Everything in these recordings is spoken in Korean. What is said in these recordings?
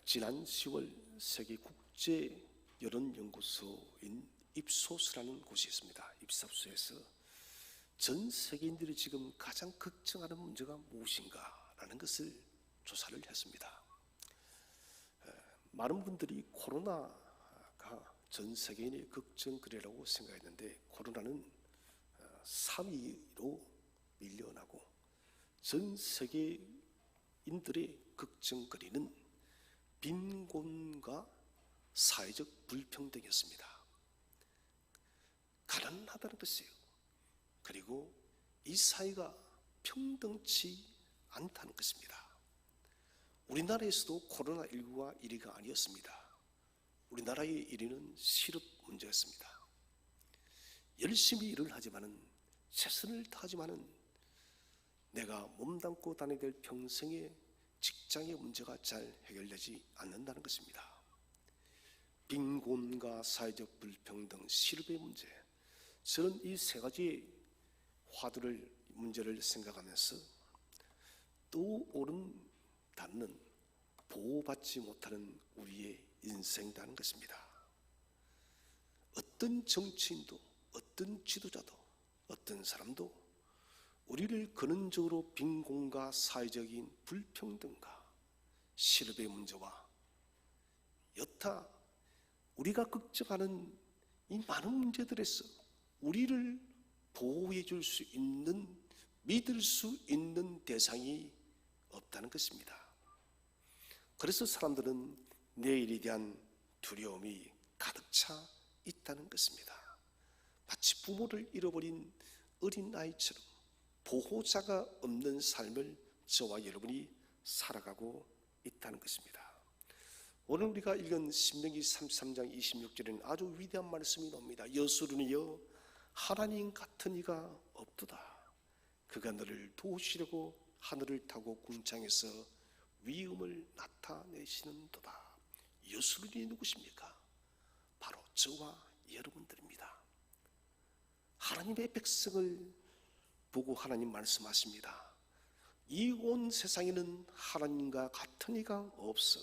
지난 10월 세계 국제 여론연구소인 입소스라는 곳이 있습니다. 입소스에서 전 세계인들이 지금 가장 걱정하는 문제가 무엇인가라는 것을 조사를 했습니다. 많은 분들이 코로나가 전 세계인의 걱정거리라고 생각했는데 코로나는 3위로 밀려나고 전 세계인들의 걱정거리는 빈곤과 사회적 불평등이었습니다. 가난하다는 것이에요. 그리고 이 사회가 평등치 않다는 것입니다. 우리나라에서도 코로나19가 1위가 아니었습니다. 우리나라의 1위는 실업 문제였습니다. 열심히 일을 하지만은 최선을 다하지만은 내가 몸담고 다니게 될 평생의 직장의 문제가 잘 해결되지 않는다는 것입니다. 빈곤과 사회적 불평등, 실업의 문제, 저는 이 세 가지 문제를 생각하면서 떠오른 단어는 보호받지 못하는 우리의 인생이라는 것입니다. 어떤 정치인도, 어떤 지도자도, 어떤 사람도 우리를 근원적으로 빈곤과 사회적인 불평등과 실업의 문제와 여타 우리가 걱정하는 이 많은 문제들에서 우리를 보호해 줄 수 있는, 믿을 수 있는 대상이 없다는 것입니다. 그래서 사람들은 내일에 대한 두려움이 가득 차 있다는 것입니다. 마치 부모를 잃어버린 어린아이처럼 보호자가 없는 삶을 저와 여러분이 살아가고 있다는 것입니다. 오늘 우리가 읽은 신명기 33장 26절에는 아주 위대한 말씀이 나옵니다. 여수르니여 하나님 같은 이가 없도다. 그가 너를 도우시려고 하늘을 타고 궁창에서 위엄을 나타내시는도다. 여수르니 누구십니까? 바로 저와 여러분들입니다. 하나님의 백성을 보고 하나님 말씀하십니다. 이 온 세상에는 하나님과 같은 이가 없어.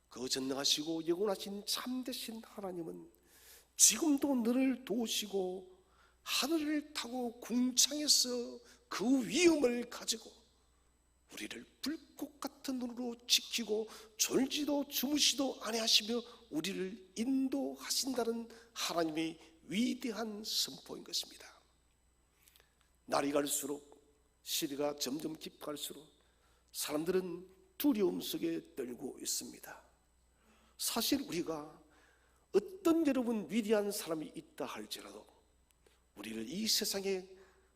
그 전능하시고 영원하신 참되신 하나님은 지금도 너를 도우시고 하늘을 타고 궁창에서 그 위엄을 가지고 우리를 불꽃 같은 눈으로 지키고 졸지도 주무시도 아니하시며 우리를 인도하신다는 하나님의 위대한 선포인 것입니다. 날이 갈수록 시대가 점점 깊어갈수록 사람들은 두려움 속에 떨고 있습니다. 사실 우리가 어떤 여러분 위대한 사람이 있다 할지라도 우리를 이 세상에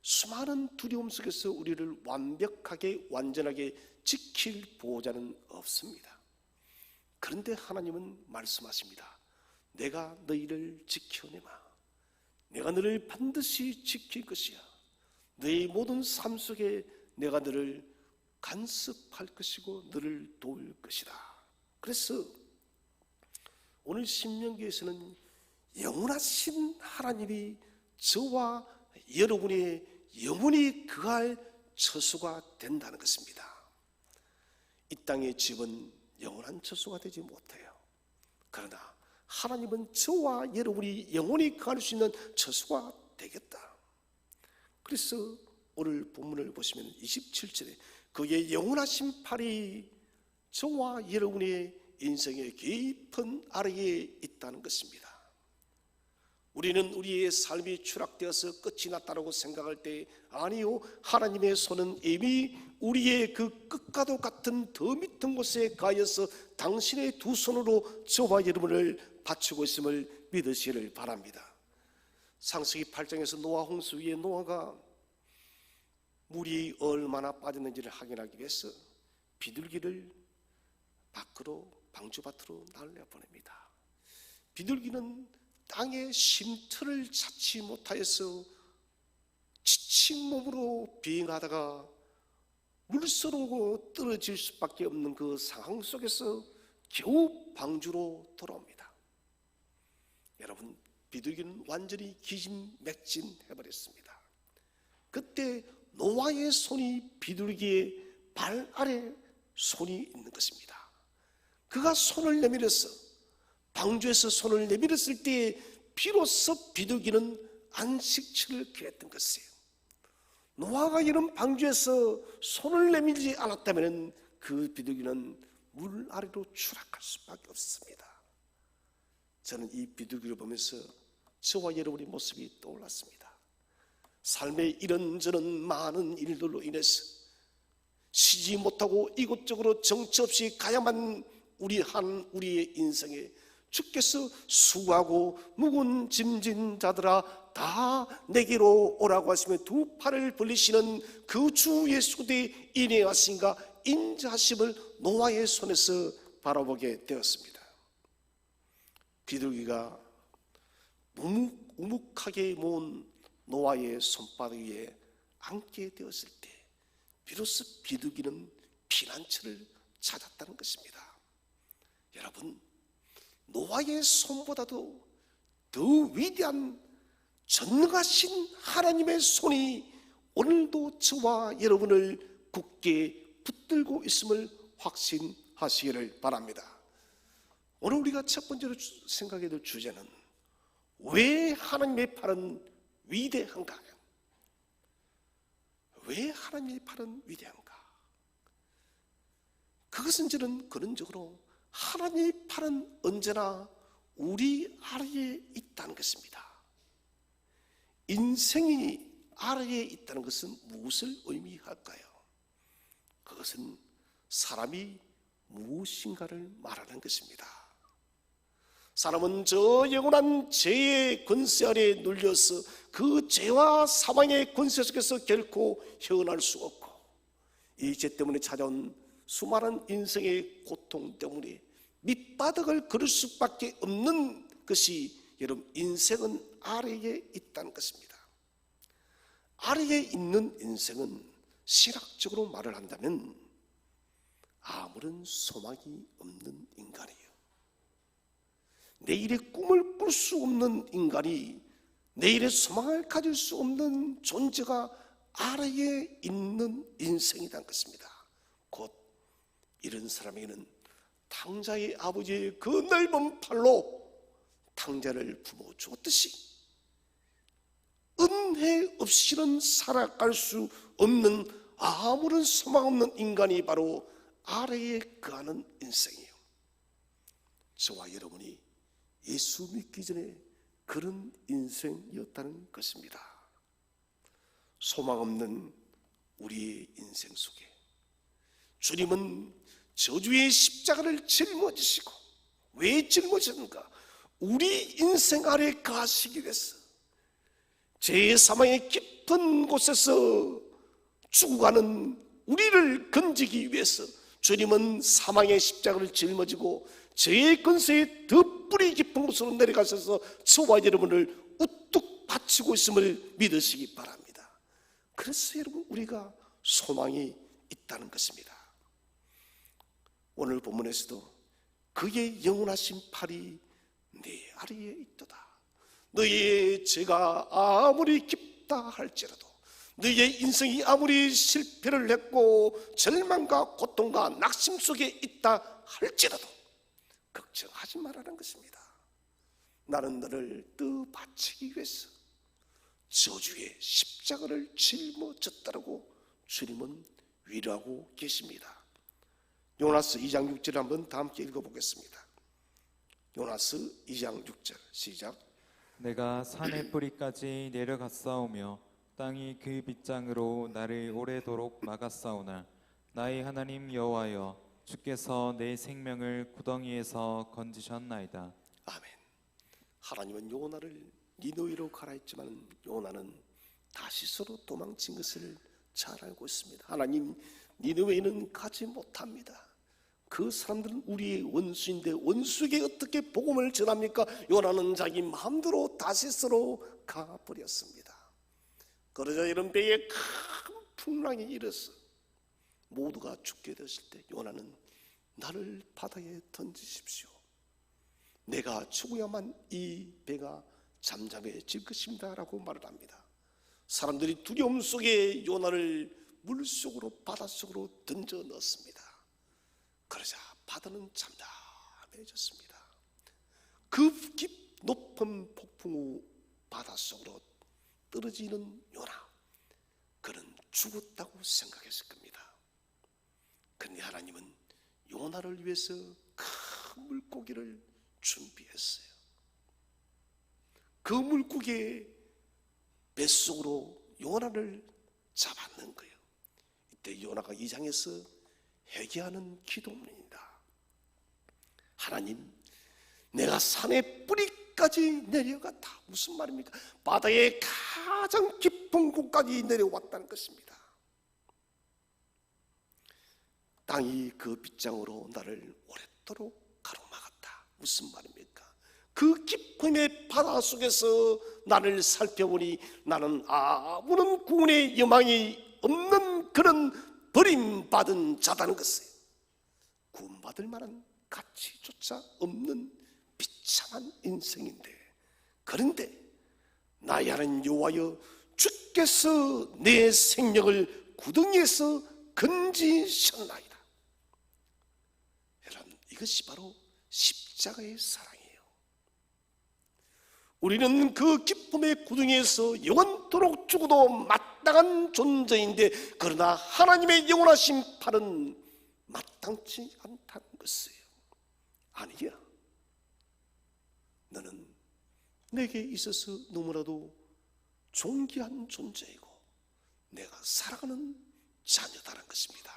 수많은 두려움 속에서 우리를 완벽하게 완전하게 지킬 보호자는 없습니다. 그런데 하나님은 말씀하십니다. 내가 너희를 지켜내마. 내가 너를 반드시 지킬 것이야. 너의 모든 삶 속에 내가 너를 간섭할 것이고 너를 도울 것이다. 그래서 오늘 신명기에서는 영원하신 하나님이 저와 여러분의 영원히 거할 처소가 된다는 것입니다. 이 땅의 집은 영원한 처소가 되지 못해요. 그러나 하나님은 저와 여러분이 영원히 거할 수 있는 처소가 되겠다. 그래서 오늘 본문을 보시면 27절에 그의 영원하신 팔이 저와 여러분의 인생의 깊은 아래에 있다는 것입니다. 우리는 우리의 삶이 추락되어서 끝이 났다고 생각할 때 아니요, 하나님의 손은 이미 우리의 그 끝과도 같은 더 밑은 곳에 가여서 당신의 두 손으로 저와 여러분을 받치고 있음을 믿으시기를 바랍니다. 창세기 8장에서 노아 홍수 위에 노아가 물이 얼마나 빠졌는지를 확인하기 위해서 비둘기를 밖으로 방주밭으로 날려보냅니다. 비둘기는 땅의 쉼터를 찾지 못하여서 지친 몸으로 비행하다가 물서로 떨어질 수밖에 없는 그 상황 속에서 겨우 방주로 돌아옵니다. 여러분, 비둘기는 완전히 기진맥진해버렸습니다. 그때 노아의 손이 비둘기의 발 아래 손이 있는 것입니다. 그가 손을 내밀어서 방주에서 손을 내밀었을 때에 비로소 비둘기는 안식처를 구했던 것이에요. 노아가 이런 방주에서 손을 내밀지 않았다면 그 비둘기는 물 아래로 추락할 수밖에 없습니다. 저는 이 비둘기를 보면서 저와 여러분의 모습이 떠올랐습니다. 삶의 이런저런 많은 일들로 인해서 쉬지 못하고 이곳저곳으로 정처 없이 가야만 우리의 인생에 주께서 수고하고 무거운 짐진 자들아 다 내게로 오라고 하시며 두 팔을 벌리시는 그 주 예수 그리스도의 인내하심과 인자하심을 노아의 손에서 바라보게 되었습니다. 비둘기가 우묵하게 모은 노아의 손바닥 위에 앉게 되었을 때 비로소 비둘기는 피난처를 찾았다는 것입니다. 여러분, 노아의 손보다도 더 위대한 전능하신 하나님의 손이 오늘도 저와 여러분을 굳게 붙들고 있음을 확신하시기를 바랍니다. 오늘 우리가 첫 번째로 생각해야 될 주제는 왜 하나님의 팔은 위대한가요? 왜 하나님의 팔은 위대한가? 그것은 저는 근원적으로 하나님의 팔은 언제나 우리 아래에 있다는 것입니다. 인생이 아래에 있다는 것은 무엇을 의미할까요? 그것은 사람이 무엇인가를 말하는 것입니다. 사람은 저 영원한 죄의 권세 아래 눌려서 그 죄와 사망의 권세 속에서 결코 헤어날 수 없고 이 죄 때문에 찾아온 수많은 인생의 고통 때문에 밑바닥을 걸을 수밖에 없는 것이 여러분 인생은 아래에 있다는 것입니다. 아래에 있는 인생은 신학적으로 말을 한다면 아무런 소망이 없는 인간이에요. 내일의 꿈을 꿀 수 없는 인간이 내일의 소망을 가질 수 없는 존재가 아래에 있는 인생이란 것입니다. 곧 이런 사람에게는 탕자의 아버지의 그 넓은 팔로 탕자를 품어주었듯이 은혜 없이는 살아갈 수 없는 아무런 소망 없는 인간이 바로 아래에 거하는 인생이에요. 저와 여러분이 예수 믿기 전에 그런 인생이었다는 것입니다. 소망 없는 우리의 인생 속에 주님은 저주의 십자가를 짊어지시고 왜 짊어지는가? 우리 인생 아래 가시기 위해서 죄의 사망의 깊은 곳에서 죽어가는 우리를 건지기 위해서 주님은 사망의 십자가를 짊어지고 죄의 권세에 더 뿌리 깊은 곳으로 내려가셔서 저와 여러분을 우뚝 받치고 있음을 믿으시기 바랍니다. 그래서 여러분 우리가 소망이 있다는 것입니다. 오늘 본문에서도 그의 영원하신 팔이 내 아래에 있도다. 너의 죄가 아무리 깊다 할지라도 너의 인생이 아무리 실패를 했고 절망과 고통과 낙심 속에 있다 할지라도 걱정하지 말라는 것입니다. 나는 너를 떠받치기 위해서 저주의 십자가를 짊어졌다라고 주님은 위로하고 계십니다. 요나스 2장 6절을 한번 다 함께 읽어보겠습니다. 요나스 2장 6절 시작. 내가 산의 뿌리까지 내려갔사오며 땅이 그 빗장으로 나를 오래도록 막았사오나 나의 하나님 여호와여 주께서 내 생명을 구덩이에서 건지셨나이다. 아멘. 하나님은 요나를 니느웨로 가라 했지만 요나는 다시스로 도망친 것을 잘 알고 있습니다. 하나님, 니느웨는 가지 못합니다. 그 사람들은 우리의 원수인데 원수에게 어떻게 복음을 전합니까? 요나는 자기 마음대로 다시스로 가버렸습니다. 그러자 이런 배에 큰 풍랑이 일어서 모두가 죽게 되었을 때 요나는 나를 바다에 던지십시오. 내가 죽어야만 이 배가 잠잠해질 것입니다 라고 말을 합니다. 사람들이 두려움 속에 요나를 물속으로 바닷속으로 던져 넣었습니다. 그러자 바다는 잠잠해졌습니다. 그 높은 폭풍 후 바닷속으로 떨어지는 요나, 그는 죽었다고 생각했을 겁니다. 그런데 하나님은 요나를 위해서 큰 물고기를 준비했어요. 그 물고기의 뱃속으로 요나를 잡았는 거예요. 이때 요나가 2장에서 회개하는 기도문입니다. 하나님, 내가 산의 뿌리까지 내려갔다. 무슨 말입니까? 바다의 가장 깊은 곳까지 내려왔다는 것입니다. 땅이 그 빗장으로 나를 오랫도록 가로막았다. 무슨 말입니까? 그 깊음의 바다 속에서 나를 살펴보니 나는 아무런 구원의 여망이 없는 그런 버림받은 자다는 것을, 구원받을 만한 가치조차 없는 비참한 인생인데, 그런데 나의 하나님 여호와여, 주께서 내 생명을 구덩이에서 건지셨나이다. 여러분, 이것이 바로 십자가의 사랑이에요. 우리는 그 기쁨의 구덩이에서 영원토록 죽어도 마땅한 존재인데, 그러나 하나님의 영원하신 팔은 마땅치 않다는 것이에요. 아니야, 너는 내게 있어서 너무나도 존귀한 존재이고 내가 사랑하는 자녀다라는 것입니다.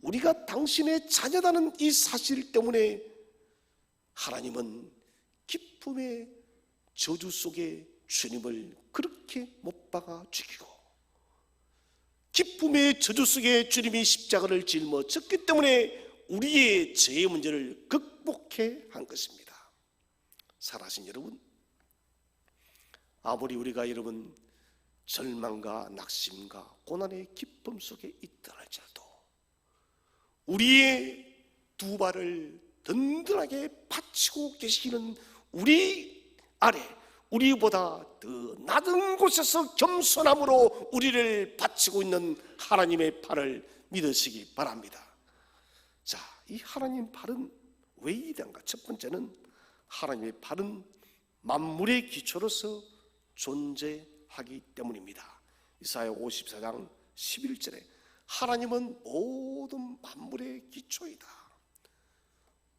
우리가 당신의 자녀다는 이 사실 때문에 하나님은 기쁨의 저주 속에 주님을 그렇게 못 박아 죽이고, 기쁨의 저주 속에 주님이 십자가를 짊어졌기 때문에 우리의 죄의 문제를 극복해 한 것입니다. 살아신 여러분, 아무리 우리가 여러분 절망과 낙심과 고난의 기쁨 속에 있다 할지라도 우리의 두 발을 든든하게 받치고 계시는 우리 아래, 우리보다 더 낮은 곳에서 겸손함으로 우리를 받치고 있는 하나님의 팔을 믿으시기 바랍니다. 자, 이 하나님 팔은 왜 위대한가? 첫 번째는 하나님의 팔은 만물의 기초로서 존재하기 때문입니다. 이사야 54장 11절에 하나님은 모든 만물의 기초이다.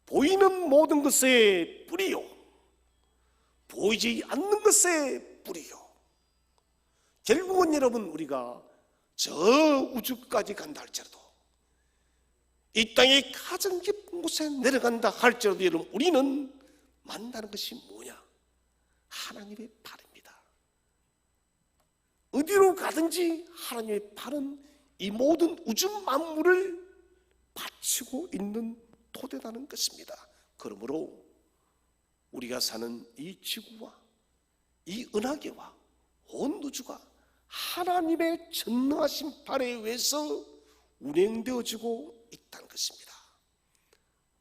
보이는 모든 것의 뿌리요, 보이지 않는 것의 뿌리요. 결국은 여러분, 우리가 저 우주까지 간다 할지라도, 이 땅의 가장 깊은 곳에 내려간다 할지라도 여러분, 우리는 만나는 것이 뭐냐? 하나님의 팔입니다. 어디로 가든지 하나님의 팔은 이 모든 우주 만물을 받치고 있는 토대라는 것입니다. 그러므로 우리가 사는 이 지구와 이 은하계와 온 우주가 하나님의 전능하신 팔에 의해서 운행되어지고 있다는 것입니다.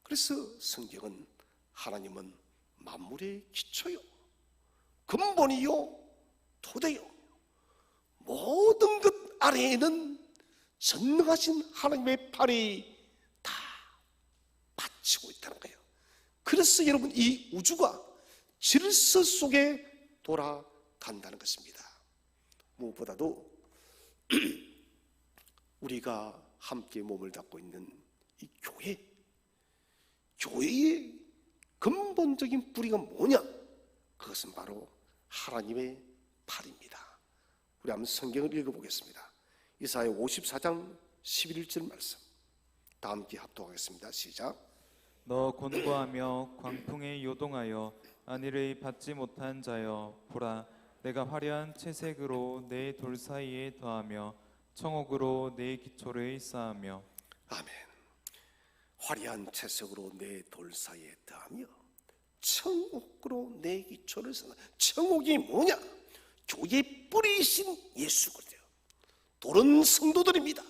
그래서 성경은 하나님은 만물의 기초요, 근본이요, 토대요, 모든 것 아래에는 전능하신 하나님의 팔이 다 받치고 있다는 거예요. 그래서 여러분, 이 우주가 질서 속에 돌아간다는 것입니다. 무엇보다도 우리가 함께 몸을 닦고 있는 이 교회의 근본적인 뿌리가 뭐냐? 그것은 바로 하나님의 팔입니다. 우리 한번 성경을 읽어보겠습니다. 이사야 54장 11절 말씀, 다 함께 합독하겠습니다. 시작. 너 곤고하며 광풍에 요동하여 안위를 받지 못한 자여, 보라, 내가 화려한 채색으로 내 돌 사이에 더하며 청옥으로 내 기초를 쌓으며. 아멘. 화려한 채색으로 내 돌 사이에 더하며 청옥으로 내 기초를 쌓아. 청옥이 뭐냐? 교회의 뿌리이신 예수 그리스도. 돌은 성도들입니다.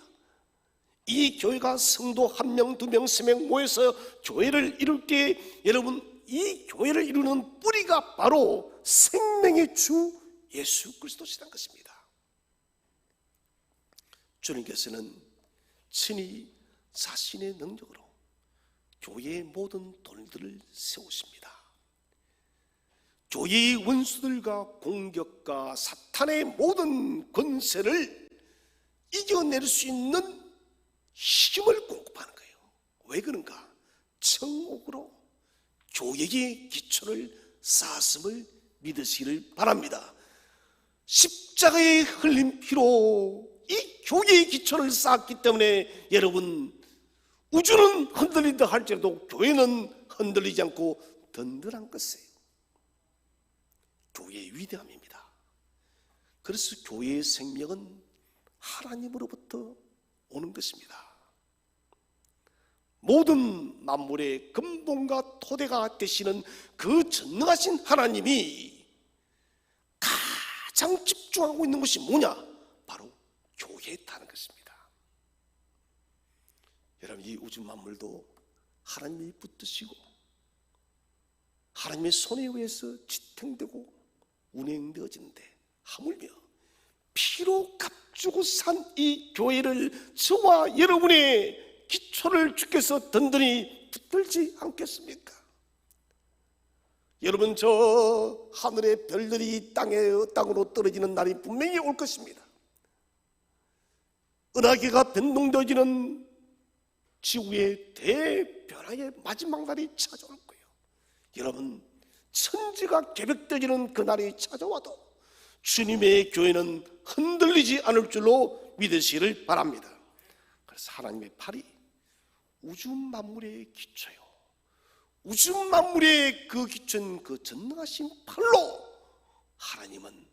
이 교회가 성도 1명, 2명, 3명 모여서 교회를 이룰 때 여러분, 이 교회를 이루는 뿌리가 바로 생명의 주 예수 그리스도시라는 것입니다. 주님께서는 친히 자신의 능력으로 교회의 모든 돌들을 세우십니다. 교회의 원수들과 공격과 사탄의 모든 권세를 이겨낼 수 있는 힘을 공급하는 거예요. 왜 그런가? 청옥으로 교회의 기초를 쌓았음을 믿으시기를 바랍니다. 십자가의 흘린 피로 이 교회의 기초를 쌓았기 때문에 여러분, 우주는 흔들린다 할지라도 교회는 흔들리지 않고 든든한 것이에요. 교회의 위대함입니다. 그래서 교회의 생명은 하나님으로부터 오는 것입니다. 모든 만물의 근본과 토대가 되시는 그 전능하신 하나님이 가장 집중하고 있는 것이 뭐냐? 바로 교회에 있다는 것입니다. 여러분, 이 우주 만물도 하나님이 붙드시고 하나님의 손에 의해서 지탱되고 운행되어지는데, 하물며 피로 값주고 산 이 교회를 저와 여러분의 기초를 주께서 든든히 붙들지 않겠습니까? 여러분, 저 하늘의 별들이 땅으로 떨어지는 날이 분명히 올 것입니다. 은하계가 변동되어지는 지구의 대변화의 마지막 날이 찾아올 거예요. 여러분, 천지가 개벽되어지는 그 날이 찾아와도 주님의 교회는 흔들리지 않을 줄로 믿으시기를 바랍니다. 그래서 하나님의 팔이 우주 만물의 기초요, 우주 만물의 그 기초는 그 전능하신 팔로 하나님은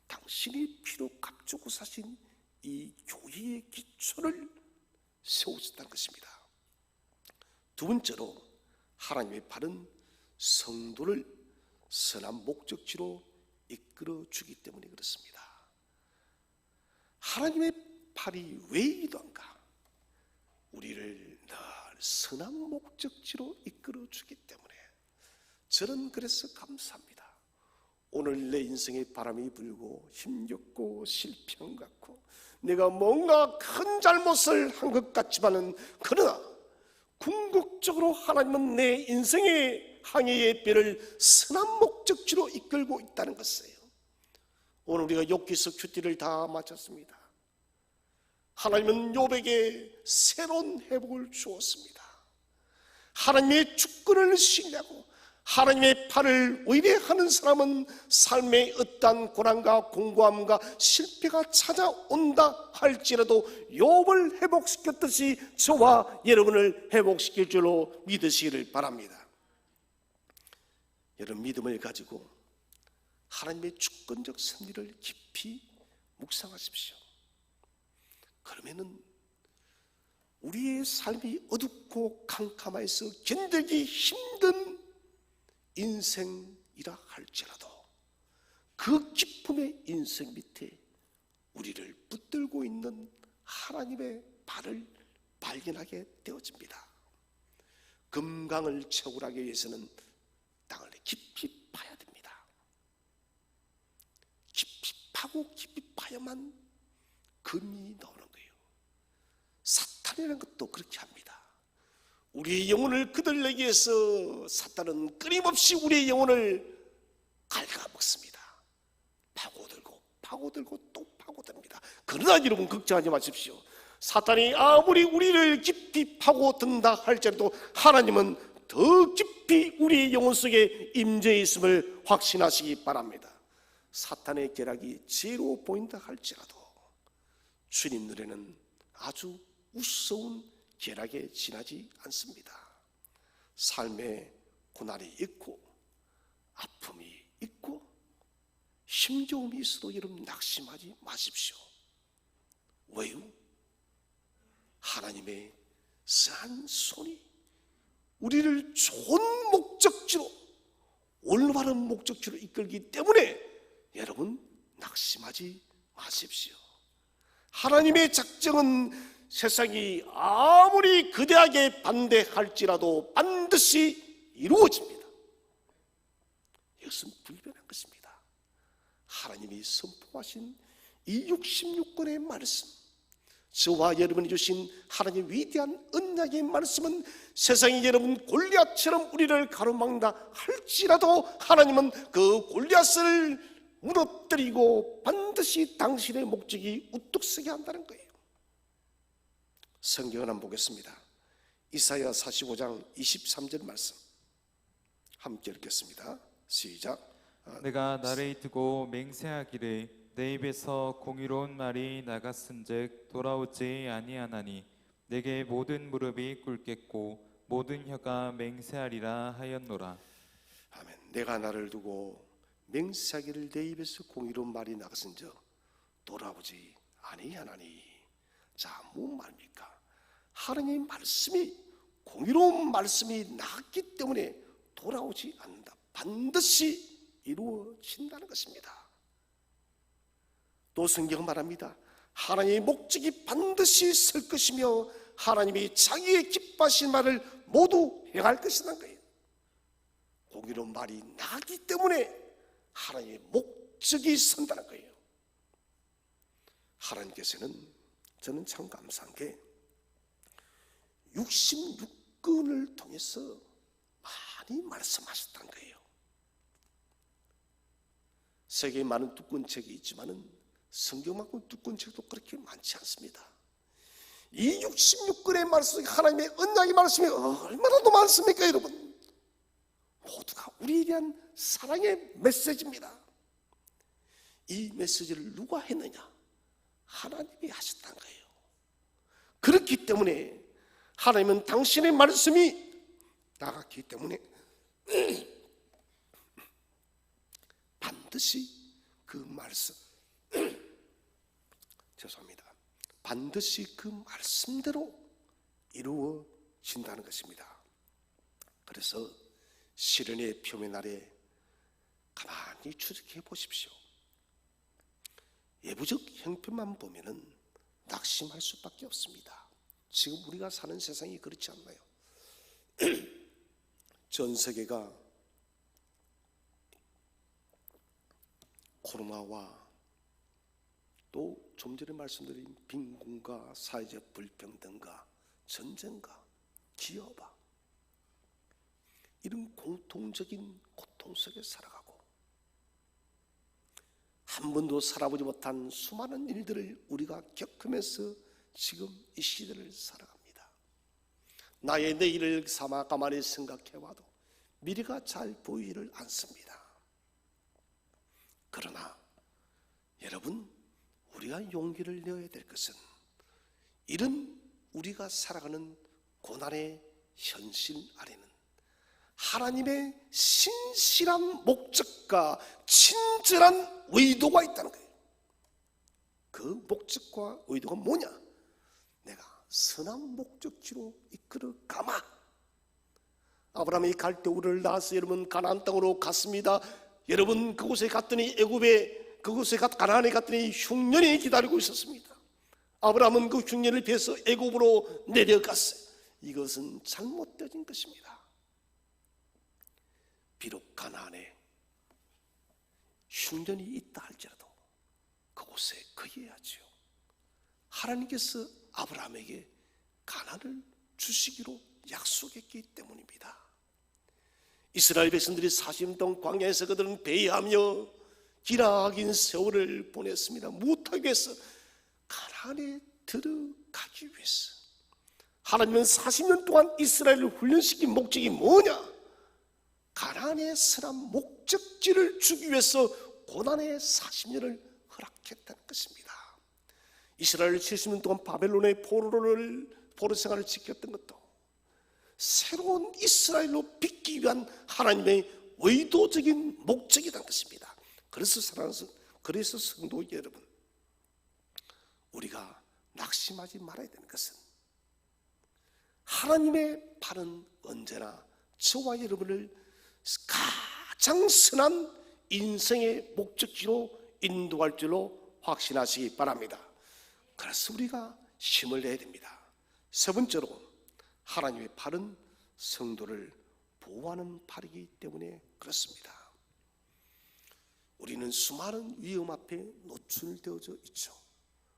당신이 피로 값주고 사신 이 교회의 기초를 세우셨다는 것입니다. 두 번째로, 하나님의 팔은 성도를 선한 목적지로 이끌어 주기 때문에 그렇습니다. 하나님의 팔이 왜 이러한가? 우리를 늘 선한 목적지로 이끌어 주기 때문에 저는 그래서 감사합니다. 오늘 내 인생에 바람이 불고 힘겹고 실패한 것 같고 내가 뭔가 큰 잘못을 한 것 같지만은, 그러나 궁극적으로 하나님은 내 인생의 항해의 배를 선한 목적지로 이끌고 있다는 것이에요. 오늘 우리가 욥기서 큐티를 다 마쳤습니다. 하나님은 욥에게 새로운 회복을 주었습니다. 하나님의 주권을 신뢰하고 하나님의 팔을 의뢰하는 사람은 삶의 어떠한 고난과 공고함과 실패가 찾아온다 할지라도 욥을 회복시켰듯이 저와 여러분을 회복시킬 줄로 믿으시기를 바랍니다. 여러분, 믿음을 가지고 하나님의 주권적 섭리를 깊이 묵상하십시오. 그러면은 우리의 삶이 어둡고 캄캄해서 견디기 힘든 인생이라 할지라도 그 기쁨의 인생 밑에 우리를 붙들고 있는 하나님의 발을 발견하게 되어집니다. 금강을 채굴하기 위해서는 땅을 깊이 파야 됩니다. 깊이 파고 깊이 파야만 금이 나오는 거예요. 사탄이라는 것도 그렇게 합니다. 우리의 영혼을 거들내기 위해서 사탄은 끊임없이 우리의 영혼을 갉아먹습니다. 파고들고 또 파고듭니다. 그러나 여러분, 걱정하지 마십시오. 사탄이 아무리 우리를 깊이 파고든다 할지라도 하나님은 더 깊이 우리의 영혼 속에 임재해 있음을 확신하시기 바랍니다. 사탄의 계략이 제로 보인다 할지라도 주님 눈에는 아주 우스운 계략에 지나지 않습니다. 삶에 고난이 있고 아픔이 있고 힘겨움이 있어도 여러분 낙심하지 마십시오. 왜요? 하나님의 선한 손이 우리를 좋은 목적지로, 올바른 목적지로 이끌기 때문에 여러분 낙심하지 마십시오. 하나님의 작정은 세상이 아무리 거대하게 반대할지라도 반드시 이루어집니다. 이것은 불변한 것입니다. 하나님이 선포하신 이 66권의 말씀, 저와 여러분이 주신 하나님의 위대한 언약의 말씀은 세상이 여러분 골리앗처럼 우리를 가로막는다 할지라도 하나님은 그 골리앗을 무너뜨리고 반드시 당신의 목적이 우뚝 서게 한다는 거예요. 성경을 한번 보겠습니다. 이사야 45장 23절 말씀 함께 읽겠습니다. 시작. 내가 나를 두고 맹세하기를 내 입에서 공의로운 말이 나갔은즉 돌아오지 아니하나니 내게 모든 무릎이 꿇겠고 모든 혀가 맹세하리라 하였노라. 아멘. 내가 나를 두고 맹세하기를 내 입에서 공의로운 말이 나갔은즉 돌아오지 아니하나니. 자, 무슨 말입니까? 하나님의 말씀이 공의로운 말씀이 나갔기 때문에 돌아오지 않는다. 반드시 이루어진다는 것입니다. 또 성경은 말합니다. 하나님의 목적이 반드시 설 것이며 하나님이 자기의 기뻐하신 말을 모두 행할 것이라는 거예요. 공의로운 말이 나기 때문에 하나님의 목적이 선다는 거예요. 하나님께서는 저는 참 감사한 게 66권을 통해서 많이 말씀하셨다는 거예요. 세계에 많은 두권책이 있지만은 성경만큼 두권책도 그렇게 많지 않습니다. 이 66권의 말씀, 하나님의 언약의 말씀이 얼마나 더 많습니까, 여러분? 모두가 우리에 대한 사랑의 메시지입니다. 이 메시지를 누가 했느냐? 하나님이 하셨다는 거예요. 그렇기 때문에 하나님은 당신의 말씀이 나갔기 때문에 반드시 그 말씀 죄송합니다. 반드시 그 말씀대로 이루어진다는 것입니다. 그래서 시련의 표면 아래 가만히 추적해 보십시오. 예부적 형편만 보면은 낙심할 수밖에 없습니다. 지금 우리가 사는 세상이 그렇지 않나요? 전 세계가 코로나와 또 좀 전에 말씀드린 빈곤과 사회적 불평등과 전쟁과 기업화 이런 공통적인 고통 속에 살아가고 한 번도 살아보지 못한 수많은 일들을 우리가 겪으면서 지금 이 시대를 살아갑니다. 나의 내일을 삼아 가만히 생각해봐도 미래가 잘 보이지를 않습니다. 그러나 여러분, 우리가 용기를 내어야 될 것은 이런 우리가 살아가는 고난의 현실 아래는 하나님의 신실한 목적과 친절한 의도가 있다는 거예요. 그 목적과 의도가 뭐냐? 내가 선한 목적지로 이끌어 가마. 아브라함이 갈대우를 낳아서 여러분 가나안 땅으로 갔습니다. 여러분 그곳에 갔더니 애굽에 그곳에 가나안에 갔더니 흉년이 기다리고 있었습니다. 아브라함은 그 흉년을 피해서 애굽으로 내려갔어요. 이것은 잘못되어진 것입니다. 비록 가나안에 흉년이 있다 할지라도 그곳에 거해야지요. 하나님께서 아브라함에게 가나안을 주시기로 약속했기 때문입니다. 이스라엘 백성들이 40년 동안 광야에서 그들은 배회하며 기나긴 세월을 보냈습니다. 무엇하기 위해서? 가나안에 들어가기 위해서. 하나님은 40년 동안 이스라엘을 훈련시킨 목적이 뭐냐? 가나안의 선한 목적지를 주기 위해서 고난의 40년을 허락했다는 것입니다. 이스라엘 70년 동안 바벨론의 포로 생활을 지켰던 것도 새로운 이스라엘로 빚기 위한 하나님의 의도적인 목적이라는 것입니다. 그래서 성도 여러분, 우리가 낙심하지 말아야 되는 것은 하나님의 팔은 언제나 저와 여러분을 가장 선한 인생의 목적지로 인도할 줄로 확신하시기 바랍니다. 그래서 우리가 힘을 내야 됩니다. 세 번째로 하나님의 팔은 성도를 보호하는 팔이기 때문에 그렇습니다. 우리는 수많은 위험 앞에 노출되어져 있죠.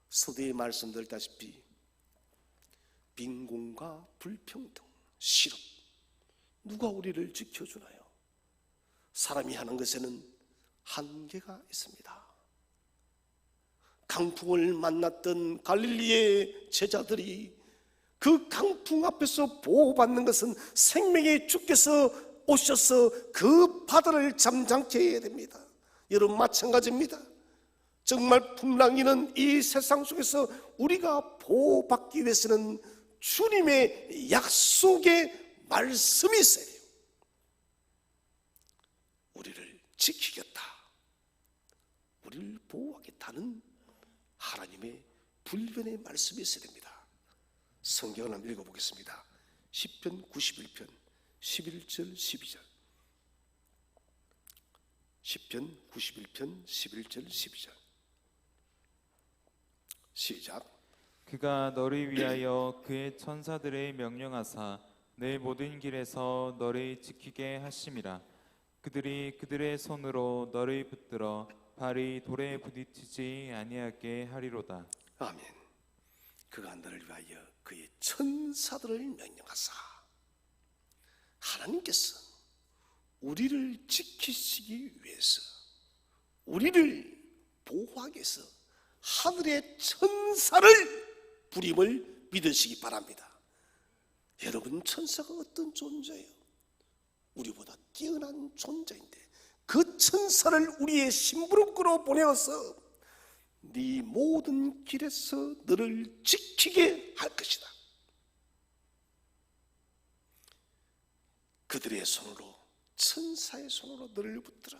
서두에 말씀드렸다시피 빈곤과 불평등, 실업, 누가 우리를 지켜주나요? 사람이 하는 것에는 한계가 있습니다. 강풍을 만났던 갈릴리의 제자들이 그 강풍 앞에서 보호받는 것은 생명의 주께서 오셔서 그 바다를 잠잠케 해야 됩니다. 여러분 마찬가지입니다. 정말 풍랑이는 이 세상 속에서 우리가 보호받기 위해서는 주님의 약속의 말씀이 있어야 돼요. 우리를 지키겠다, 우리를 보호하겠다는 하나님의 불변의 말씀이 있어야 됩니다. 성경을 한번 읽어보겠습니다. 시편 91편 11절 12절. 시편 91편 11절 12절. 시작. 그가 너를 위하여 그의 천사들의 명령하사 내 모든 길에서 너를 지키게 하심이라. 그들이 그들의 손으로 너를 붙들어 발이 돌에 부딪히지 아니하게 하리로다. 아멘. 그가 너를 위하여 그의 천사들을 명령하사, 하나님께서 우리를 지키시기 위해서, 우리를 보호하기 위해서 하늘의 천사를 부림을 믿으시기 바랍니다. 여러분, 천사가 어떤 존재예요? 우리보다 뛰어난 존재인데 그 천사를 우리의 심부름꾼으로 보내어서 네 모든 길에서 너를 지키게 할 것이다. 그들의 손으로, 천사의 손으로 너를 붙들어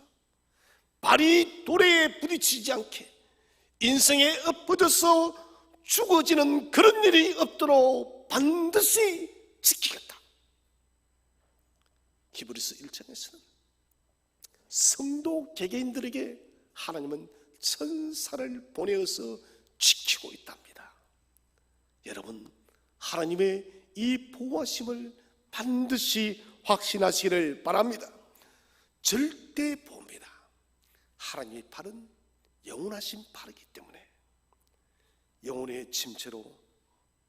발이 돌에 부딪히지 않게, 인생에 엎어져서 죽어지는 그런 일이 없도록 반드시 지키겠다. 히브리서 1장에서는 성도 개개인들에게 하나님은 천사를 보내어서 지키고 있답니다. 여러분, 하나님의 이 보호하심을 반드시 확신하시기를 바랍니다. 절대 보호입니다. 하나님의 팔은 영원하신 팔이기 때문에 영혼의 침체로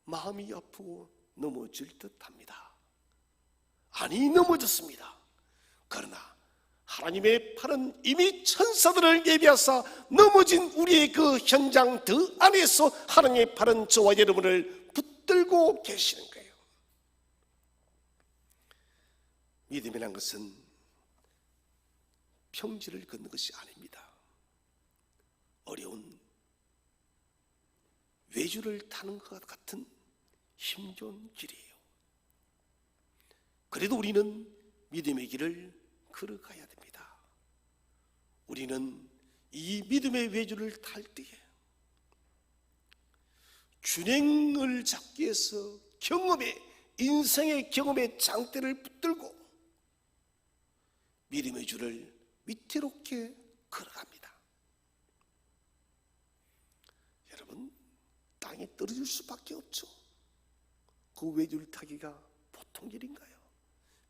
마음이 아프고 넘어질 듯합니다. 아니, 넘어졌습니다. 그러나 하나님의 팔은 이미 천사들을 예비하사 넘어진 우리의 그 현장 그 안에서 하나님의 팔은 저와 여러분을 붙들고 계시는 거예요. 믿음이란 것은 평지를 걷는 것이 아닙니다. 어려운 외주를 타는 것 같은 힘겨운 길이에요. 그래도 우리는 믿음의 길을 걸어가야 됩니다. 우리는 이 믿음의 외주를 탈 때에 균형을 잡기 위해서 인생의 경험의 장대를 붙들고 믿음의 줄을 위태롭게 걸어갑니다. 여러분, 땅에 떨어질 수밖에 없죠. 그 외주를 타기가 보통 일인가요?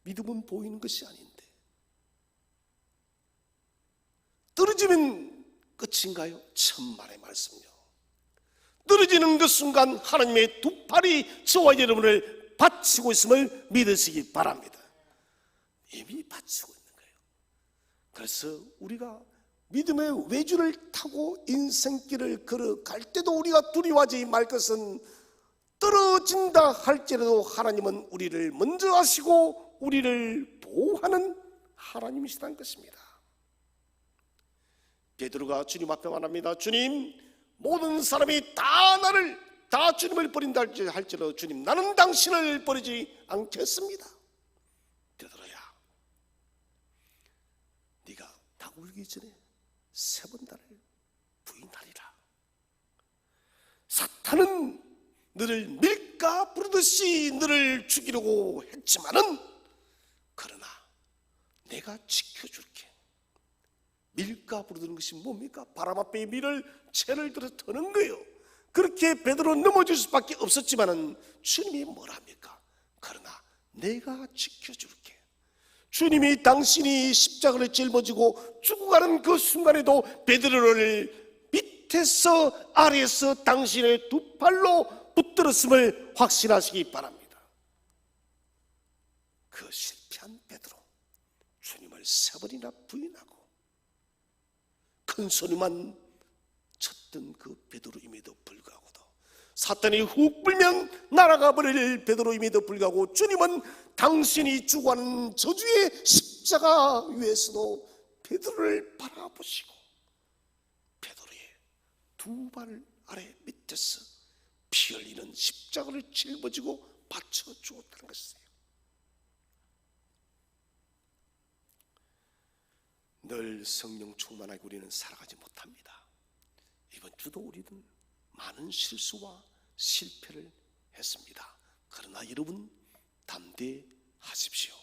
믿음은 보이는 것이 아닌데 떨어지면 끝인가요? 천만의 말씀요. 떨어지는 그 순간 하나님의 두 팔이 저와 여러분을 받치고 있음을 믿으시기 바랍니다. 이미 받치고 있는 거예요. 그래서 우리가 믿음의 외주를 타고 인생길을 걸어갈 때도 우리가 두려워하지 말 것은 떨어진다 할지라도 하나님은 우리를 먼저 하시고 우리를 보호하는 하나님이시다는 것입니다. 베드로가 주님 앞에 말합니다. 주님, 모든 사람이 다 주님을 버린다 할지라도 주님, 나는 당신을 버리지 않겠습니다. 베드로야, 네가 다 울기 전에 3번 나를 부인하리라. 사탄은 너를 밀가 부르듯이 너를 죽이려고 했지만은 그러나 내가 지켜줄게. 밀가 부르는 것이 뭡니까? 바람 앞에 밀을 채를 들어 터는 거예요. 그렇게 베드로 넘어질 수밖에 없었지만은 주님이 뭘 합니까? 그러나 내가 지켜줄게. 주님이 당신이 십자가를 짊어지고 죽어가는 그 순간에도 베드로를 밑에서 아래에서 당신의 두 팔로 붙들었음을 확신하시기 바랍니다. 그 실패한 베드로, 주님을 3번이나 부인하고 큰 소리만 쳤던 그 베드로임에도 불구하고도, 사탄이 훅 불면 날아가 버릴 베드로임에도 불구하고 주님은 당신이 주관하는 저주의 십자가 위에서도 베드로를 바라보시고 베드로의 두 발 아래 밑에서 피 흘리는 십자가를 짊어지고 바쳐 주었다는 것이에요. 늘 성령 충만하게 우리는 살아가지 못합니다. 이번 주도 우리는 많은 실수와 실패를 했습니다. 그러나 여러분 담대하십시오.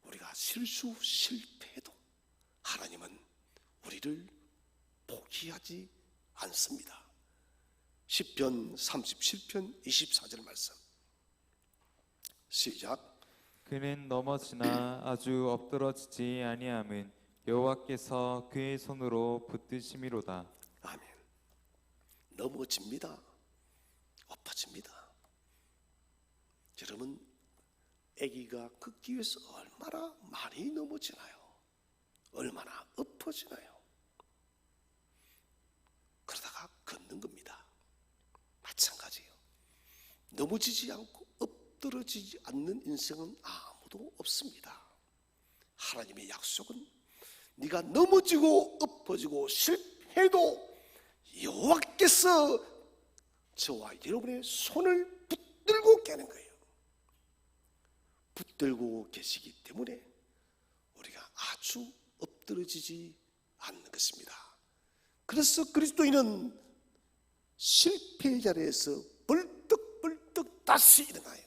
우리가 실수 실패해도 하나님은 우리를 포기하지 않습니다. 시편 37편 24절 말씀 시작. 그는 넘어지나 아주 엎드러지지 아니함은 여호와께서 그의 손으로 붙드심이로다. 아멘. 넘어집니다. 엎어집니다. 여러분, 아기가 걷기 위해서 얼마나 많이 넘어지나요? 얼마나 엎어지나요? 그러다가 걷는 겁니다. 마찬가지예요. 넘어지지 않고 엎드러지지 않는 인생은 아무도 없습니다. 하나님의 약속은 네가 넘어지고 엎어지고 실패해도 여호와께서 저와 여러분의 손을 붙들고 계는 거예요. 붙들고 계시기 때문에 우리가 아주 엎드러지지 않는 것입니다. 그래서 그리스도인은 실패의 자리에서 벌떡벌떡 다시 일어나요.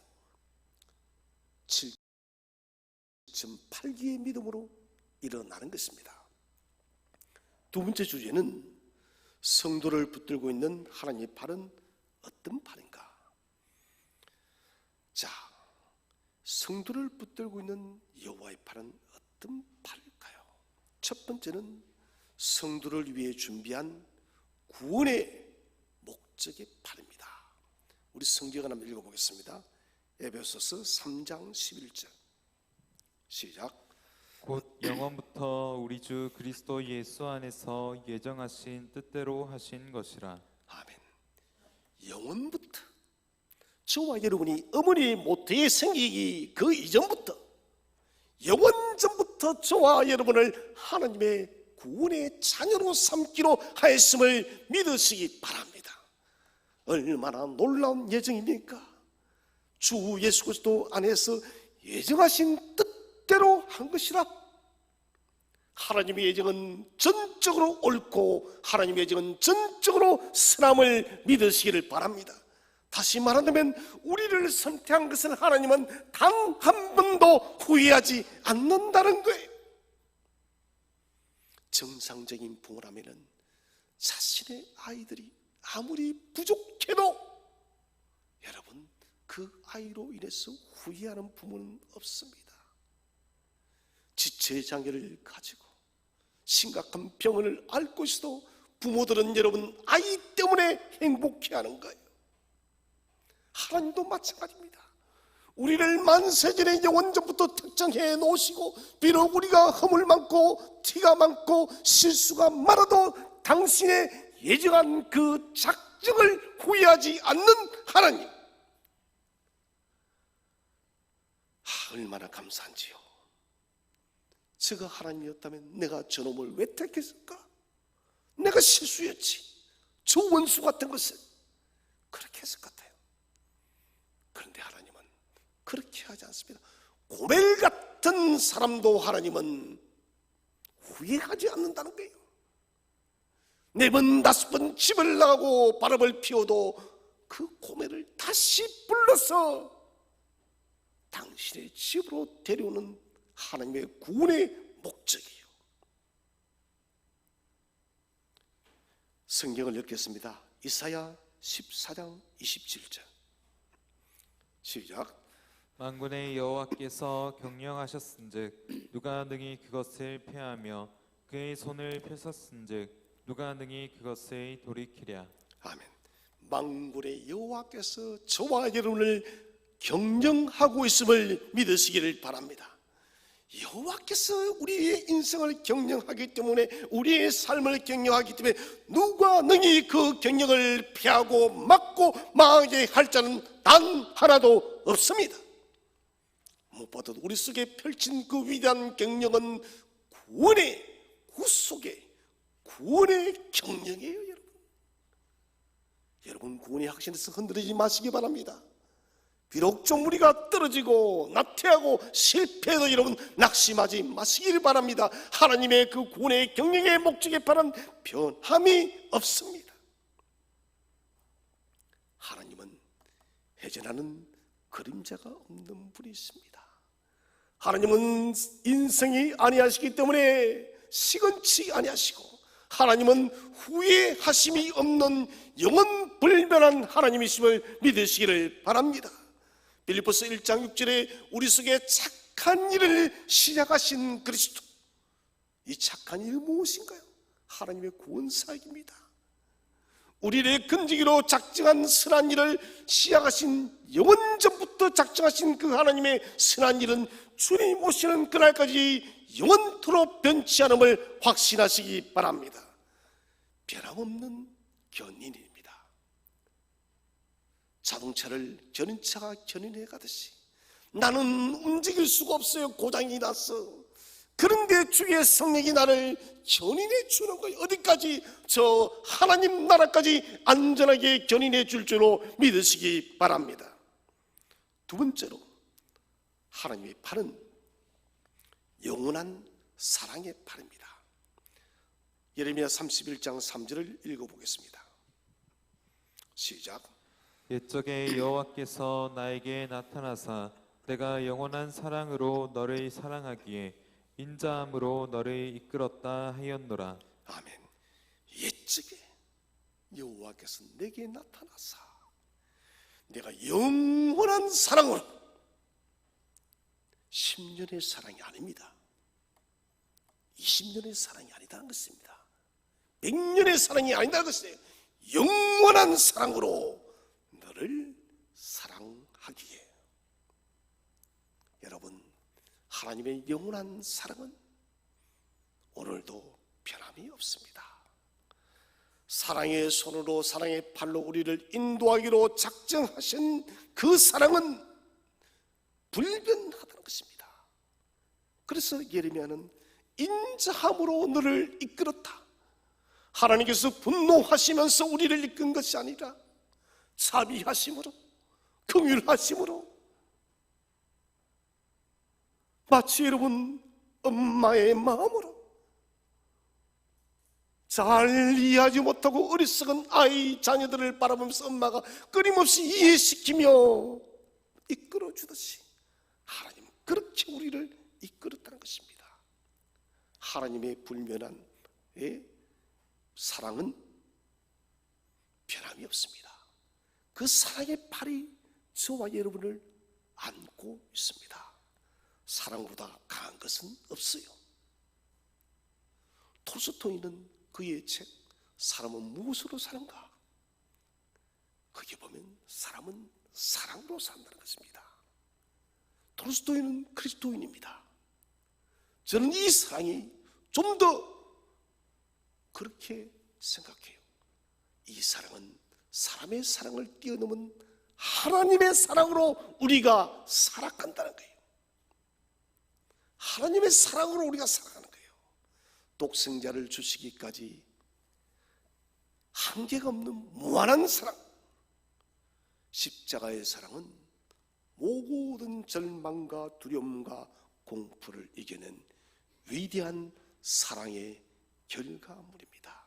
7.8기의 믿음으로 일어나는 것입니다. 두 번째 주제는 성도를 붙들고 있는 하나님의 팔은 어떤 팔인가? 자, 성도를 붙들고 있는 여호와의 팔은 어떤 팔일까요? 첫 번째는 성도를 위해 준비한 구원의 목적의 팔입니다. 우리 성경을 한번 읽어보겠습니다. 에베소서 3장 11절 시작. 곧 영원부터 우리 주 그리스도 예수 안에서 예정하신 뜻대로 하신 것이라. 아멘. 영원부터, 저와 여러분이 어머니 모태에 생기기 그 이전부터, 영원 전부터 저와 여러분을 하나님의 구원의 자녀로 삼기로 하였음을 믿으시기 바랍니다. 얼마나 놀라운 예정입니까? 주 예수 그리스도 안에서 예정하신 뜻대로 한 것이라. 하나님의 예정은 전적으로 옳고 하나님의 예정은 전적으로 선함을 믿으시기를 바랍니다. 다시 말한다면 우리를 선택한 것은 하나님은 단 한 번도 후회하지 않는다는 거예요. 정상적인 부모라면 자신의 아이들이 아무리 부족해도 여러분 그 아이로 인해서 후회하는 부모는 없습니다. 지체 장애를 가지고 심각한 병을 앓고 있어도 부모들은 여러분 아이 때문에 행복해하는 거예요. 하나님도 마찬가지입니다. 우리를 만세전에 영원전부터 특정해 놓으시고 비록 우리가 허물 많고 티가 많고 실수가 많아도 당신의 예정한 그 작정을 후회하지 않는 하나님, 얼마나 감사한지요. 제가 하나님이었다면 내가 저놈을 왜 택했을까? 내가 실수였지. 저 원수 같은 것을 그렇게 했을 것 같아요. 그런데 하나님은 그렇게 하지 않습니다. 고멜 같은 사람도 하나님은 후회하지 않는다는 거예요. 4번 5번 집을 나가고 바람을 피워도 그 고멜을 다시 불러서 당신의 집으로 데려오는 하나님의 구원의 목적이에요. 성경을 읽겠습니다. 이사야 14장 27절 시작. 만군의 여호와께서 경영하셨은즉 누가 능히 그것을 패하며 그의 손을 펴셨은즉 누가 능히 그것을 돌이키랴. 아멘. 만군의 여호와께서 저와 여러분을 경영하고 있음을 믿으시기를 바랍니다. 여호와께서 우리의 인생을 경영하기 때문에, 우리의 삶을 경영하기 때문에 누가 능히 그 경영을 피하고 막고 망하게 할 자는 단 하나도 없습니다. 무엇보다도 우리 속에 펼친 그 위대한 경영은 구원의, 구속의, 구원의 경영이에요. 여러분 구원의 확신에서 흔들리지 마시기 바랍니다. 비록 좀 우리가 떨어지고 나태하고 실패해도 여러분 낙심하지 마시길 바랍니다. 하나님의 그 구원의 경영의 목적에 바른 변함이 없습니다. 하나님은 해전하는 그림자가 없는 분이십니다. 하나님은 인생이 아니하시기 때문에 시건치 아니하시고, 하나님은 후회하심이 없는 영원 불변한 하나님이심을 믿으시기를 바랍니다. 빌립보서 1장 6절에 우리 속에 착한 일을 시작하신 그리스도, 이 착한 일은 무엇인가요? 하나님의 구원사역입니다. 우리를 건지기로 작정한 선한 일을 시작하신, 영원전부터 작정하신 그 하나님의 선한 일은 주님 오시는 그날까지 영원토록 변치 않음을 확신하시기 바랍니다. 변함없는 견인입니다. 자동차를 견인차가 견인해 가듯이 나는 움직일 수가 없어요. 고장이 났어. 그런데 주의 성령이 나를 견인해 주는 거예요. 어디까지? 저 하나님 나라까지 안전하게 견인해 줄 줄로 믿으시기 바랍니다. 두 번째로, 하나님의 팔은 영원한 사랑의 팔입니다. 예레미야 31장 3절을 읽어보겠습니다. 시작. 옛적에 여호와께서 나에게 나타나사 내가 영원한 사랑으로 너를 사랑하기에 인자함으로 너를 이끌었다 하였노라. 아멘. 옛적에 여호와께서 내게 나타나사 내가 영원한 사랑으로, 10년의 사랑이 아닙니다. 20년의 사랑이 아니다는 것입니다. 100년의 사랑이 아니다는 것이에요. 영원한 사랑으로 너를 사랑하기에. 여러분, 하나님의 영원한 사랑은 오늘도 변함이 없습니다. 사랑의 손으로, 사랑의 팔로 우리를 인도하기로 작정하신 그 사랑은 불변하다는 것입니다. 그래서 예레미야는 인자함으로 너를 이끌었다. 하나님께서 분노하시면서 우리를 이끈 것이 아니라 자비하심으로, 긍휼하심으로, 마치 여러분 엄마의 마음으로, 잘 이해하지 못하고 어리석은 아이 자녀들을 바라보면서 엄마가 끊임없이 이해시키며 이끌어 주듯이 하나님은 그렇게 우리를 이끌었다는 것입니다. 하나님의 불변한 사랑은 변함이 없습니다. 그 사랑의 팔이 저와 여러분을 안고 있습니다. 사랑보다 강한 것은 없어요. 톨스토이는 그의 책 사람은 무엇으로 사는가? 거기에 보면 사람은 사랑으로 산다는 것입니다. 톨스토이는 그리스도인입니다. 저는 이 사랑이 좀 더 그렇게 생각해요. 이 사랑은 사람의 사랑을 뛰어넘은 하나님의 사랑으로 우리가 살아간다는 거예요. 하나님의 사랑으로 우리가 살아가는 거예요. 독생자를 주시기까지 한계가 없는 무한한 사랑. 십자가의 사랑은 모든 절망과 두려움과 공포를 이겨낸 위대한 사랑의 결과물입니다.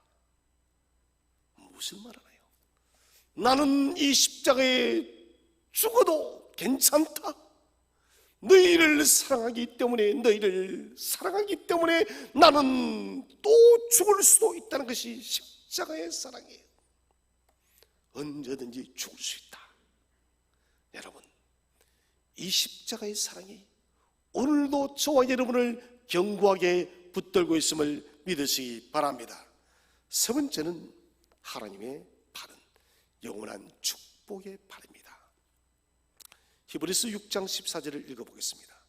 무슨 말 하나요? 나는 이 십자가에 죽어도 괜찮다. 너희를 사랑하기 때문에, 너희를 사랑하기 때문에 나는 또 죽을 수도 있다는 것이 십자가의 사랑이에요. 언제든지 죽을 수 있다. 여러분, 이 십자가의 사랑이 오늘도 저와 여러분을 견고하게 붙들고 있음을 믿으시기 바랍니다. 세 번째는 하나님의 팔은 영원한 축복의 발입니다. 히브리서 6장 14절을 읽어보겠습니다.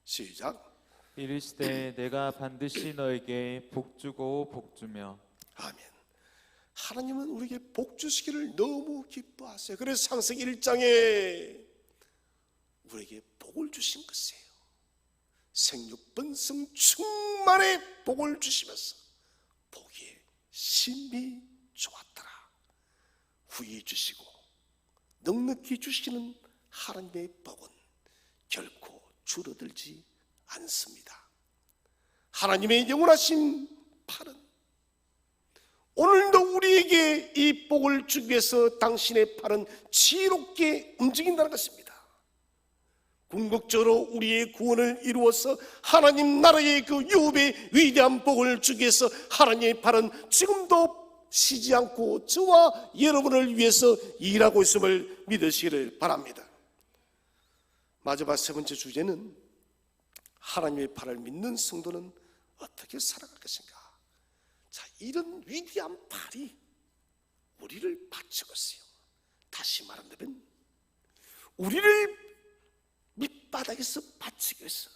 시작. 이르시되 내가 반드시 너에게 복주고 복주며. 아멘. 하나님은 우리에게 복 주시기를 너무 기뻐하세요. 그래서 창세기 1장에 우리에게 복을 주신 것이에요. 생육번성 충만의 복을 주시면서 보기에 심히 좋았더라. 후히 주시고 넉넉히 주시는 하나님의 복은 결코 줄어들지 않습니다. 하나님의 영원하신 팔은 오늘도 우리에게 이 복을 주기 위해서 당신의 팔은 지혜롭게 움직인다는 것입니다. 궁극적으로 우리의 구원을 이루어서 하나님 나라의 그 유업의 위대한 복을 주기 위해서 하나님의 팔은 지금도 쉬지 않고 저와 여러분을 위해서 일하고 있음을 믿으시기를 바랍니다. 마지막 세 번째 주제는 하나님의 팔을 믿는 성도는 어떻게 살아갈 것인가. 자, 이런 위대한 팔이 우리를 바치고 있어요. 다시 말한다면 우리를 밑바닥에서 바치기 위해서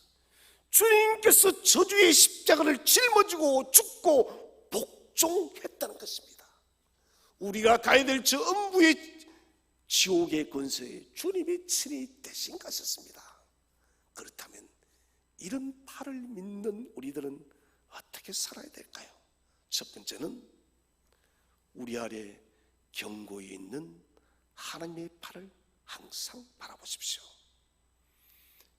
주님께서 저주의 십자가를 짊어지고 죽고 복종했다는 것입니다. 우리가 가야 될 저 음부의 지옥의 권세에 주님이 친히 대신 가셨습니다. 그렇다면 이런 팔을 믿는 우리들은 어떻게 살아야 될까요? 첫 번째는 우리 아래 경고에 있는 하나님의 팔을 항상 바라보십시오.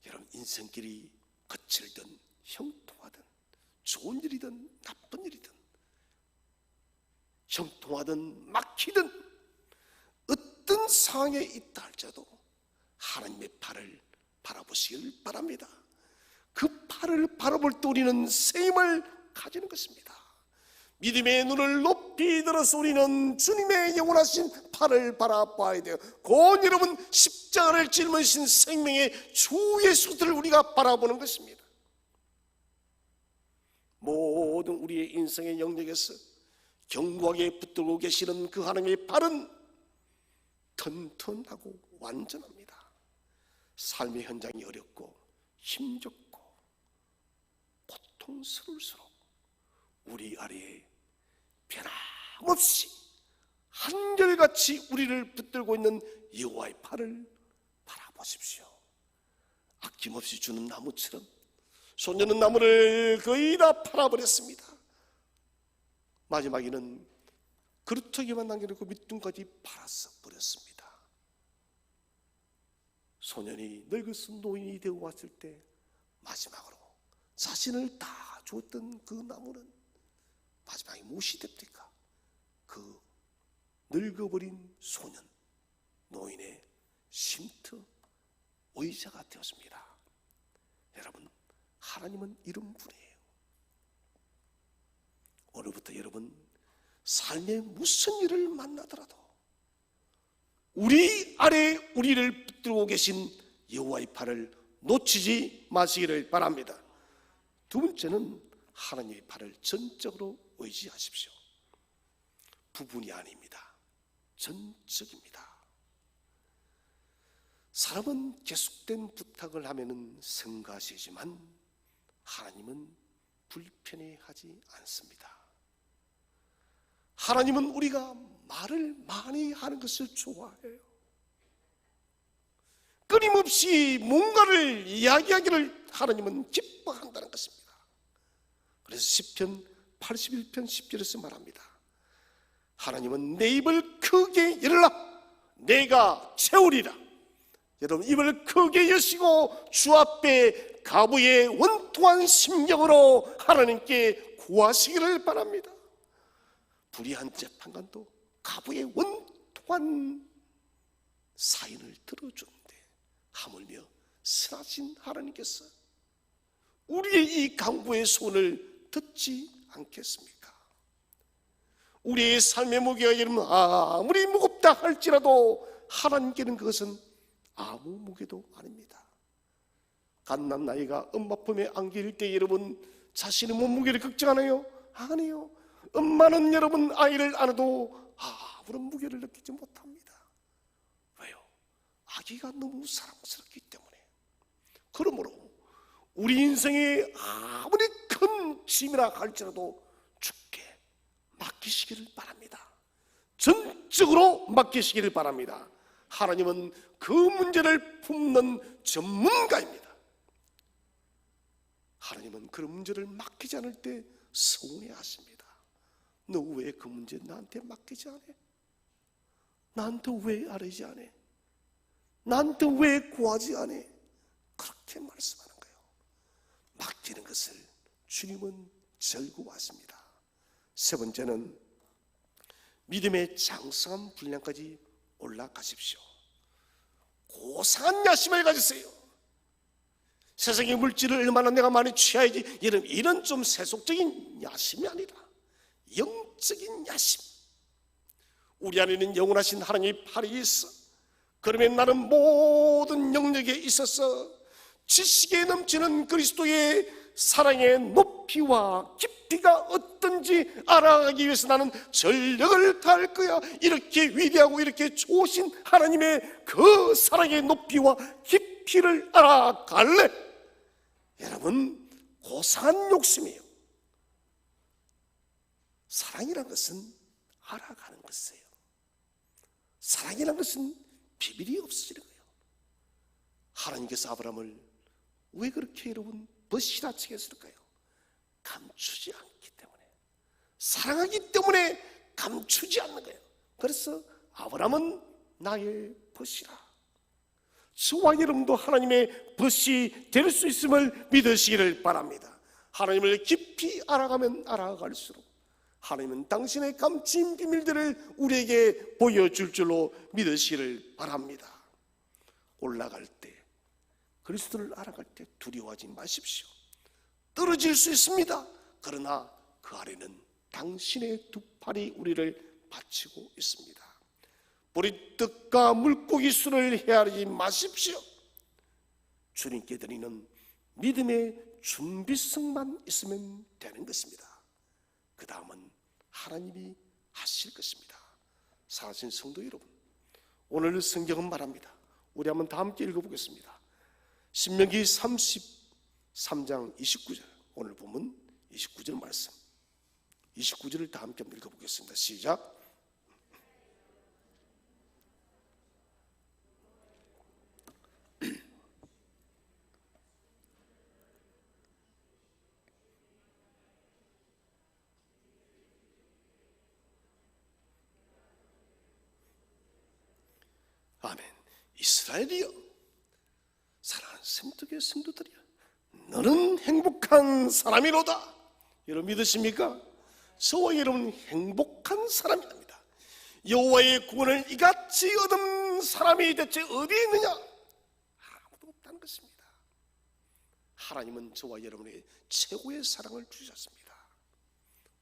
여러분, 인생길이 거칠든 형통하든 좋은 일이든 나쁜 일이든 형통하든 막히든 어떤 상황에 있다 할지라도 하나님의 팔을 바라보시길 바랍니다. 그 팔을 바라볼 때 우리는 새 힘을 가지는 것입니다. 믿음의 눈을 높이 들어서 우리는 주님의 영원하신 팔을 바라봐야 돼요. 곧 여러분 십자가를 짊어지신 생명의 주 예수를 우리가 바라보는 것입니다. 모든 우리의 인생의 영역에서 견고하게 붙들고 계시는 그 하나님의 팔은 튼튼하고 완전합니다. 삶의 현장이 어렵고 힘겹고 고통스러울수록 우리 아래에 변함없이 한결같이 우리를 붙들고 있는 여호와의 팔을 바라보십시오. 아낌없이 주는 나무처럼 소녀는 나무를 거의 다 팔아버렸습니다. 마지막에는 그루터기만 남겨놓고 밑둥까지 팔아서 버렸습니다. 소년이 늙어서 노인이 되어 왔을 때 마지막으로 자신을 다 주었던 그 나무는 마지막에 무엇이 됩니까? 그 늙어버린 소년, 노인의 쉼터, 의자가 되었습니다. 여러분, 하나님은 이런 분이에요. 오늘부터 여러분 삶의 무슨 일을 만나더라도 우리 아래 우리를 붙들고 계신 여호와의 팔을 놓치지 마시기를 바랍니다. 두 번째는 하나님의 팔을 전적으로 의지하십시오. 부분이 아닙니다. 전적입니다. 사람은 계속된 부탁을 하면은 성가시지만 하나님은 불편해하지 않습니다. 하나님은 우리가 말을 많이 하는 것을 좋아해요. 끊임없이 뭔가를 이야기하기를 하나님은 기뻐한다는 것입니다. 그래서 시편 81편 10절에서 말합니다. 하나님은 내 입을 크게 열라 내가 채우리라. 여러분, 입을 크게 여시고 주 앞에 가부의 원통한 심령으로 하나님께 구하시기를 바랍니다. 불의한 재판관도 가부의 원통한 사인을 들어주는데 하물며 선하신 하나님께서 우리의 이 강구의 손을 듣지 않겠습니까? 우리의 삶의 무게가 여러분 아무리 무겁다 할지라도 하나님께는 그것은 아무 무게도 아닙니다. 갓난 나이가 엄마 품에 안길 때 여러분 자신의 몸무게를 걱정하나요? 아니요. 엄마는 여러분 아이를 안아도 아무런 무게를 느끼지 못합니다. 왜요? 아기가 너무 사랑스럽기 때문에. 그러므로 우리 인생에 아무리 큰 짐이라 할지라도 주께 맡기시기를 바랍니다. 전적으로 맡기시기를 바랍니다. 하나님은 그 문제를 품는 전문가입니다. 하나님은 그런 문제를 맡기지 않을 때 서운해하십니다. 너 왜 그 문제 나한테 맡기지 않아? 나한테 왜 아뢰지 않아? 나한테 왜 구하지 않아? 그렇게 말씀하는 거예요. 맡기는 것을 주님은 즐거워하십니다. 세 번째는 믿음의 장성한 분량까지 올라가십시오. 고상한 야심을 가지세요. 세상의 물질을 얼마나 내가 많이 취해야지, 이런 좀 세속적인 야심이 아니라 영적인 야심. 우리 안에는 영원하신 하나님의 팔이 있어. 그러면 나는 모든 영역에 있어서 지식에 넘치는 그리스도의 사랑의 높이와 깊이가 어떤지 알아가기 위해서 나는 전력을 다할 거야. 이렇게 위대하고 이렇게 좋으신 하나님의 그 사랑의 높이와 깊이를 알아갈래? 여러분, 고상한 욕심이에요. 사랑이란 것은 알아가는 것이에요. 사랑이란 것은 비밀이 없어지는 거예요. 하나님께서 아브라함을 왜 그렇게 여러분 벗이라 칭했을까요? 감추지 않기 때문에, 사랑하기 때문에 감추지 않는 거예요. 그래서 아브라함은 나의 벗이라. 저와 여러분도 하나님의 벗이 될 수 있음을 믿으시기를 바랍니다. 하나님을 깊이 알아가면 알아갈수록 하나님은 당신의 감추인 비밀들을 우리에게 보여줄 줄로 믿으시기를 바랍니다. 올라갈 때, 그리스도를 알아갈 때 두려워하지 마십시오. 떨어질 수 있습니다. 그러나 그 아래는 당신의 두 팔이 우리를 받치고 있습니다. 보리떡과 물고기 수를 헤아리지 마십시오. 주님께 드리는 믿음의 준비성만 있으면 되는 것입니다. 그 다음은 하나님이 하실 것입니다. 사랑하는 성도 여러분, 오늘 성경은 말합니다. 우리 한번 다 함께 읽어보겠습니다. 신명기 33장 29절, 오늘 보면 29절 말씀, 29절을 다 함께 읽어보겠습니다. 시작. 아멘. 이스라엘이여, 사랑하는 성도교회 성도들이여, 너는 행복한 사람이로다. 여러분 믿으십니까? 저와 여러분은 행복한 사람입니다. 여호와의 구원을 이같이 얻은 사람이 대체 어디 있느냐? 아무도 없다는 것입니다. 하나님은 저와 여러분에게 최고의 사랑을 주셨습니다.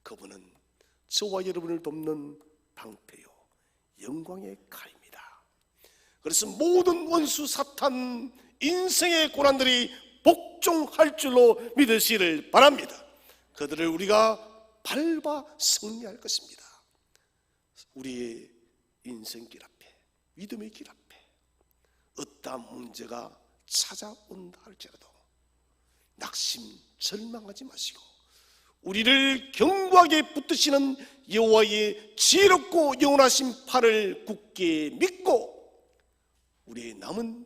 그분은 저와 여러분을 돕는 방패요 영광의 칼입니다. 그래서 모든 원수 사탄 인생의 고난들이 복종할 줄로 믿으시기를 바랍니다. 그들을 우리가 밟아 승리할 것입니다. 우리의 인생길 앞에, 믿음의 길 앞에 어떠한 문제가 찾아온다 할지라도 낙심, 절망하지 마시고 우리를 견고하게 붙드시는 여호와의 지혜롭고 영원하신 팔을 굳게 믿고 우리의 남은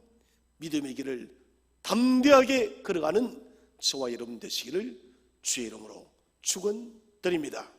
믿음의 길을 담대하게 걸어가는 저와 여러분 되시기를 주의 이름으로 축원드립니다.